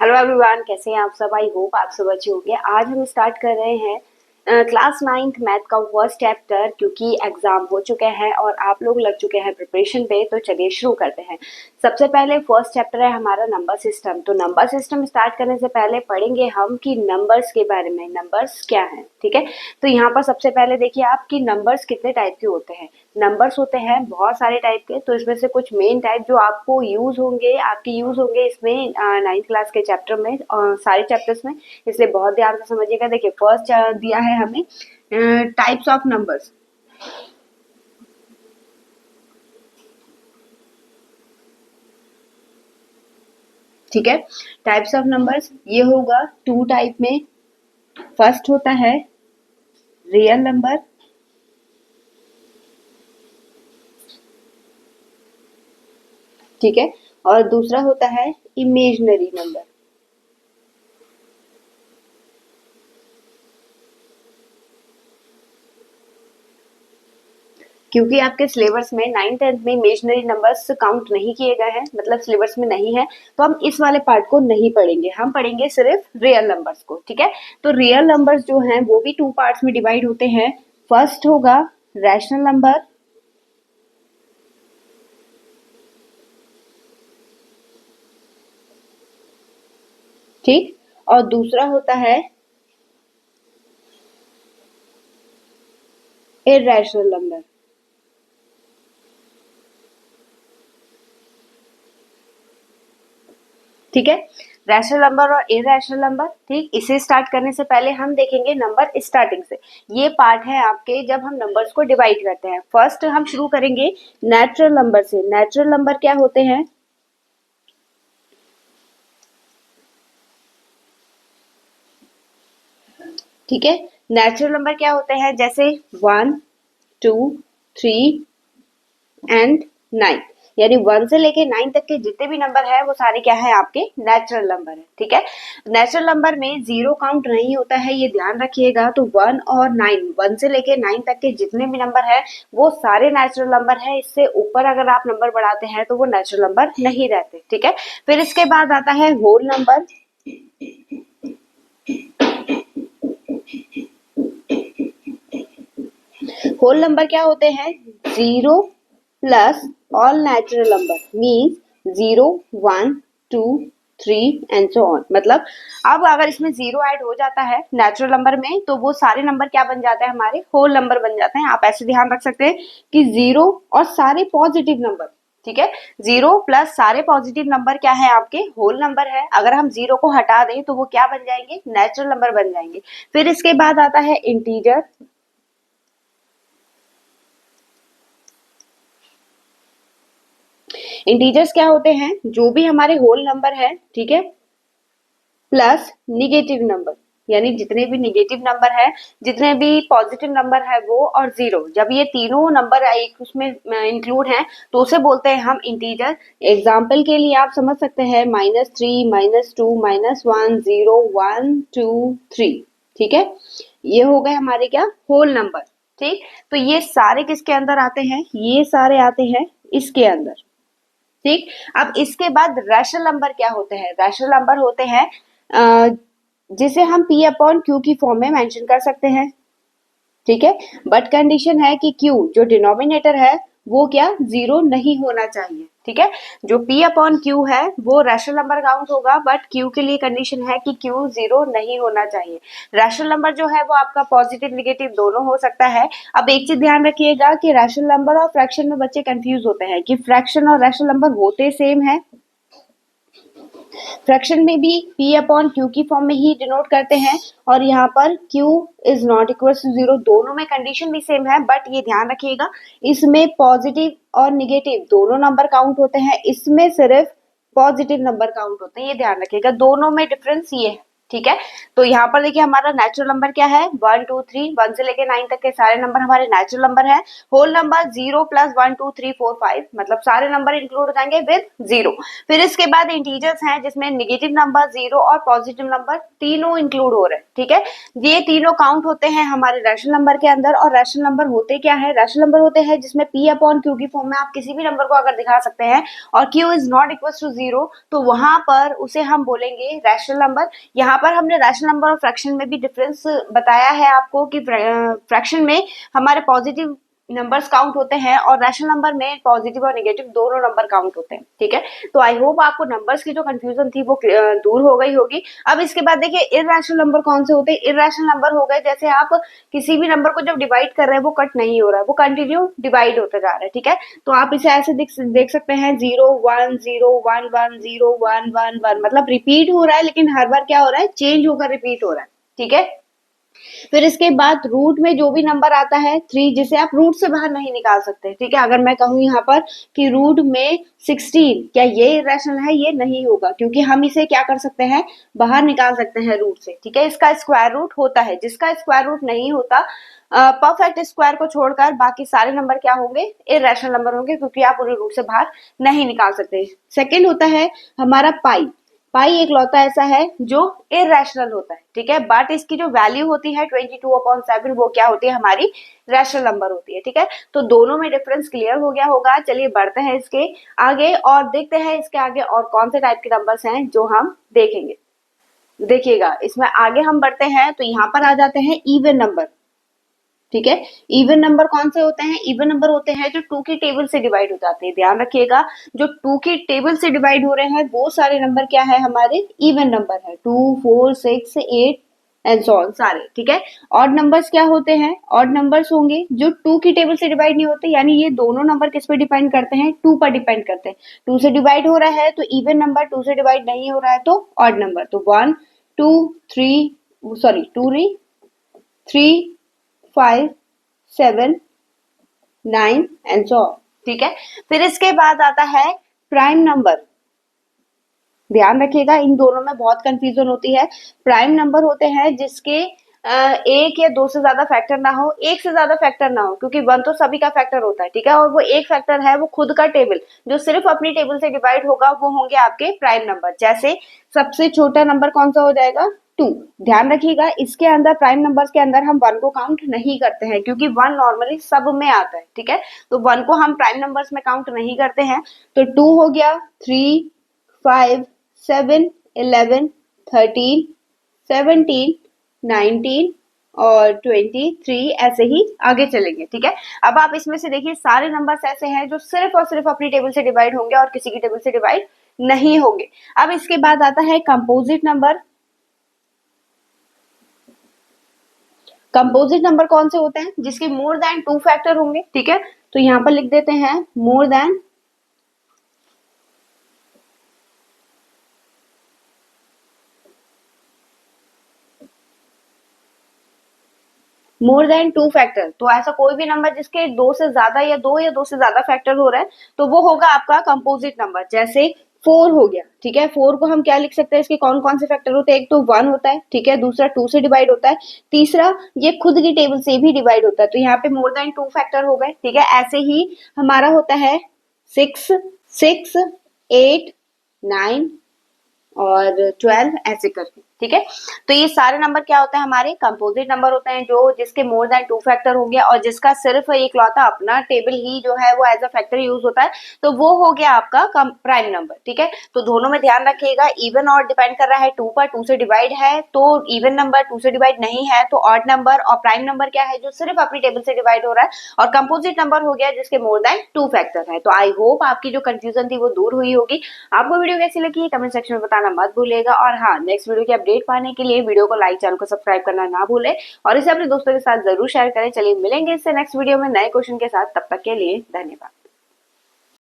Hello everyone, कैसे हैं आप सब। आई होप आप सब अच्छे होंगे। आज हम स्टार्ट कर रहे हैं क्लास 9th मैथ का फर्स्ट चैप्टर, क्योंकि एग्जाम हो चुके हैं और आप लोग लग चुके हैं प्रिपरेशन पे। तो चलिए शुरू करते हैं। सबसे पहले फर्स्ट चैप्टर है हमारा नंबर सिस्टम। तो नंबर सिस्टम स्टार्ट करने से पहले पढ़ेंगे हम कि नंबर्स के बारे में, नंबर्स क्या है। ठीक है, तो यहाँ पर सबसे पहले देखिए आप कि नंबर्स कितने टाइप के होते हैं। नंबर्स होते हैं बहुत सारे टाइप के, तो इसमें से कुछ मेन टाइप जो आपको यूज होंगे इसमें 9th क्लास के चैप्टर में और सारे चैप्टर्स में, इसलिए बहुत ध्यान से समझिएगा। देखिए फर्स्ट दिया है हमें टाइप्स ऑफ नंबर्स। ठीक है, टाइप्स ऑफ नंबर्स ये होगा 2 टाइप में। फर्स्ट होता है रियल नंबर, ठीक है, और दूसरा होता है इमेजिनरी नंबर। क्योंकि आपके सिलेबस में 9th 10th में इमेजिनरी नंबर्स काउंट नहीं किए गए हैं, मतलब सिलेबस में नहीं है, तो हम इस वाले पार्ट को नहीं पढ़ेंगे। हम पढ़ेंगे सिर्फ रियल नंबर्स को। ठीक है, तो रियल नंबर्स जो हैं वो भी 2 पार्ट्स में डिवाइड होते हैं। फर्स्ट होगा रैशनल नंबर, ठीक, और दूसरा होता है इरैशनल नंबर। ठीक है, रैशनल नंबर और इरैशनल नंबर। ठीक, इसे स्टार्ट करने से पहले हम देखेंगे नंबर स्टार्टिंग से। ये पार्ट है आपके जब हम नंबर्स को डिवाइड करते हैं। फर्स्ट हम शुरू करेंगे नेचुरल नंबर से। नेचुरल नंबर क्या होते हैं? ठीक है, नेचुरल नंबर क्या होते हैं? जैसे 1, 2, 3 एंड 9, यानी 1 से लेके 9 तक के जितने भी नंबर है वो सारे क्या है आपके नेचुरल नंबर है। ठीक है, नेचुरल नंबर में 0 काउंट नहीं होता है, ये ध्यान रखिएगा। तो 1 और 9, 1 से लेके 9 तक के जितने भी नंबर है वो सारे नेचुरल नंबर है। इससे ऊपर अगर आप नंबर बढ़ाते हैं तो वो नेचुरल नंबर नहीं रहते। ठीक है, फिर इसके बाद आता है होल नंबर। होल नंबर क्या होते हैं? 0 plus all natural number means 0, 1, 2, 3 and so on. मतलब अब अगर इसमें 0 ऐड हो जाता है नेचुरल नंबर में तो वो सारे नंबर क्या बन जाते हैं? हमारे होल नंबर बन जाते हैं। आप ऐसे ध्यान रख सकते हैं कि 0 और सारे पॉजिटिव नंबर, ठीक है, 0 प्लस सारे पॉजिटिव नंबर क्या है आपके? होल नंबर है। अगर हम 0 को हटा दें तो वो क्या बन जाएंगे? नेचुरल नंबर बन जाएंगे। फिर इसके बाद आता है इंटीजर। इंटीजर्स क्या होते हैं? जो भी हमारे होल नंबर है, ठीक है, प्लस निगेटिव नंबर, यानी जितने भी निगेटिव नंबर है, जितने भी पॉजिटिव नंबर है वो, और 0, जब ये तीनों नंबर एक उसमें इंक्लूड हैं तो उसे बोलते हैं हम इंटीजर। एग्जाम्पल के लिए आप समझ सकते हैं -3, -2, -1, 0, 1, 2, 3। ठीक है, ये हो गए हमारे क्या? Whole number. ठीक, तो ये सारे किसके अंदर आते हैं? ये सारे आते हैं इसके अंदर। ठीक, अब इसके बाद रैशनल नंबर क्या होते हैं? रैशनल नंबर होते हैं जिसे हम P अपॉन Q की फॉर्म में मेंशन कर सकते हैं। ठीक है, बट कंडीशन है कि Q जो डिनोमिनेटर है वो क्या? 0 नहीं होना चाहिए। ठीक है, जो P अपॉन Q है वो रैशनल नंबर काउंट होगा, बट Q के लिए कंडीशन है कि Q 0 नहीं होना चाहिए। रैशनल नंबर जो है वो आपका पॉजिटिव निगेटिव दोनों हो सकता है। अब एक चीज ध्यान रखिएगा कि रैशनल नंबर और फ्रैक्शन में बच्चे कंफ्यूज होते हैं कि फ्रैक्शन और रैशनल नंबर होते सेम है। फ्रैक्शन में भी P अपॉन Q की फॉर्म में ही डिनोट करते हैं, और यहाँ पर Q is not equal to 0। दोनों में कंडीशन भी सेम है, बट ये ध्यान रखिएगा इसमें पॉजिटिव और निगेटिव दोनों नंबर काउंट होते हैं, इसमें सिर्फ पॉजिटिव नंबर काउंट होते हैं। ये ध्यान रखिएगा, दोनों में डिफरेंस ये है। ठीक है। तो यहाँ पर देखिए हमारा नेचुरल नंबर क्या है 1 2 3, 1 से लेके 9 तक के सारे नंबर हमारे नेचुरल नंबर है। होल नंबर 0 प्लस 1 2 3 4 5, मतलब सारे नंबर इंक्लूड हो जाएंगे विद 0। फिर इसके बाद इंटीजर्स हैं जिसमें नेगेटिव नंबर, 0 और पॉजिटिव नंबर तीनों इंक्लूड हो रहे हैं, ठीक है। ये तीनों काउंट होते हैं हमारे रैशनल नंबर के अंदर। और रैशनल नंबर होते क्या है, रैशनल नंबर होते हैं जिसमें p अपॉन q की फॉर्म में आप किसी भी नंबर को अगर दिखा सकते हैं और q is not equal to 0, तो वहां पर उसे हम बोलेंगे रैशनल नंबर। यहाँ पर हमने रैशनल नंबर और फ्रैक्शन में भी डिफरेंस बताया है आपको कि फ्रैक्शन में हमारे पॉजिटिव नंबर्स काउंट होते हैं और रैशनल नंबर में पॉजिटिव और नेगेटिव दोनों नंबर काउंट होते हैं, ठीक है। तो आई होप आपको नंबर्स की जो कंफ्यूजन थी वो दूर हो गई होगी। अब इसके बाद देखिए इर्रेशनल नंबर कौन से होते हैं। इर्रेशनल नंबर हो गए जैसे आप किसी भी नंबर को जब डिवाइड कर रहे हैं वो कट नहीं हो रहा है, वो कंटिन्यू डिवाइड होता जा रहा है, ठीक है। तो आप इसे ऐसे देख सकते हैं 0 1 0 1 1 0 1 1 1, मतलब रिपीट हो रहा है लेकिन हर बार क्या हो रहा है, चेंज होकर रिपीट हो रहा है, ठीक है। फिर इसके बाद रूट में जो भी नंबर आता है 3, जिसे आप रूट से बाहर नहीं निकाल सकते, ठीक है। अगर मैं कहूँ यहाँ पर कि रूट में 16, क्या ये इरेशनल है, ये नहीं होगा, क्योंकि हम इसे क्या कर सकते हैं, बाहर निकाल सकते हैं रूट से, ठीक है। इसका स्क्वायर रूट होता है, जिसका स्क्वायर रूट नहीं होता, परफेक्ट स्क्वायर को छोड़कर बाकी सारे नंबर क्या होंगे, इरेशनल नंबर होंगे, क्योंकि आप उन्हें रूट से बाहर नहीं निकाल सकते। सेकेंड होता है हमारा पाई। पाई एक लौता ऐसा है जो इरेशनल होता है, ठीक है, बट इसकी जो वैल्यू होती है 22/7 वो क्या होती है, हमारी रैशनल नंबर होती है, ठीक है। तो दोनों में डिफरेंस क्लियर हो गया होगा। चलिए बढ़ते हैं इसके आगे और देखते हैं इसके आगे और कौन से टाइप के नंबर्स हैं जो हम देखेंगे। देखिएगा इसमें आगे हम बढ़ते हैं तो यहाँ पर आ जाते हैं इवन नंबर, ठीक है। इवन नंबर कौन से होते हैं, इवन नंबर होते हैं जो 2 की टेबल से डिवाइड हो जाते हैं। ध्यान रखिएगा, जो 2 की टेबल से डिवाइड हो रहे हैं वो सारे नंबर क्या है, हमारे इवन नंबर है। 2 4 6 8 एंड सो ऑन सारे, ठीक है। ऑड नंबर्स क्या होते हैं, ऑड नंबर्स होंगे जो 2 की टेबल से डिवाइड नहीं होते, यानी ये दोनों नंबर किस पे डिपेंड करते हैं, 2 पर डिपेंड करते हैं। 2 से डिवाइड हो रहा है तो इवन नंबर, 2 से डिवाइड नहीं हो रहा है तो ऑड नंबर। तो 1 2 3 सॉरी 2 3 5 7 9 एंड सो ऑन, ठीक है। फिर इसके बाद आता है प्राइम नंबर। ध्यान रखिएगा इन दोनों में बहुत कंफ्यूजन होती है। प्राइम नंबर होते हैं जिसके एक या दो से ज्यादा फैक्टर ना हो, एक से ज्यादा फैक्टर ना हो, क्योंकि 1 तो सभी का फैक्टर होता है, ठीक है। और वो एक फैक्टर है वो खुद का टेबल जो सिर्फ अपनी टेबल से डिवाइड होगा, वो होंगे आपके प्राइम नंबर। जैसे सबसे छोटा नंबर कौन सा हो जाएगा, 2। ध्यान रखिएगा इसके अंदर प्राइम नंबर्स के अंदर हम 1 को काउंट नहीं करते हैं, क्योंकि 1 नॉर्मली सब में आता है, ठीक है। तो 1 को हम प्राइम नंबर्स में काउंट नहीं करते हैं। तो 2 हो गया, 3 5 7 11 13 17 19 और 23, ऐसे ही आगे चलेंगे, ठीक है। अब आप इसमें से देखिए सारे नंबर्स ऐसे हैं जो सिर्फ और सिर्फ अपनी टेबल से डिवाइड होंगे और किसी की टेबल से डिवाइड नहीं होंगे। अब इसके बाद आता है कंपोजिट नंबर। कंपोजिट नंबर कौन से होते हैं, जिसके मोर देन 2 फैक्टर होंगे, ठीक है। तो यहां पर लिख देते हैं more than more than 2 factor. तो ऐसा कोई भी नंबर जिसके 2 से ज्यादा या 2 से ज्यादा फैक्टर हो रहा है तो वो होगा आपका कंपोजिट नंबर। जैसे 4 हो गया, ठीक है। 4 को हम क्या लिख सकते हैं, इसके कौन कौन से फैक्टर होते हैं, एक तो 1 होता है, ठीक है, दूसरा 2 से डिवाइड होता है, तीसरा ये खुद की टेबल से भी डिवाइड होता है। तो यहाँ पे मोर देन 2 फैक्टर हो गए, ठीक है। ऐसे ही हमारा होता है 6 6 8 9 और 12 ऐसे करके, ठीक है। तो ये सारे नंबर क्या होते हैं, हमारे कंपोजिट नंबर होते हैं, जो जिसके मोर देन 2 फैक्टर हो गया और जिसका सिर्फ एक लौता अपना टेबल ही जो है वो एज अ फैक्टर यूज होता है, तो वो हो गया आपका प्राइम नंबर, ठीक है। तो दोनों में ध्यान रखिएगा, इवन और डिपेंड कर रहा है 2 पर, 2 से डिवाइड है तो इवन नंबर, 2 से डिवाइड नहीं है तो ऑड नंबर, और प्राइम नंबर क्या है, जो सिर्फ अपनी टेबल से डिवाइड हो रहा है, और कंपोजिट नंबर हो गया जिसके मोर देन 2 फैक्टर है। तो आई होप आपकी जो कंफ्यूजन थी वो दूर हुई होगी। आपको वीडियो कैसी लगी कमेंट सेक्शन में बताना मत भूलिएगा, और हाँ, नेक्स्ट वीडियो की अपडेट पाने के लिए वीडियो को लाइक, चैनल को सब्सक्राइब करना ना भूले और इसे अपने दोस्तों के साथ जरूर शेयर करें। चलिए मिलेंगे इससे नेक्स्ट वीडियो में नए क्वेश्चन के साथ, तब तक के लिए धन्यवाद।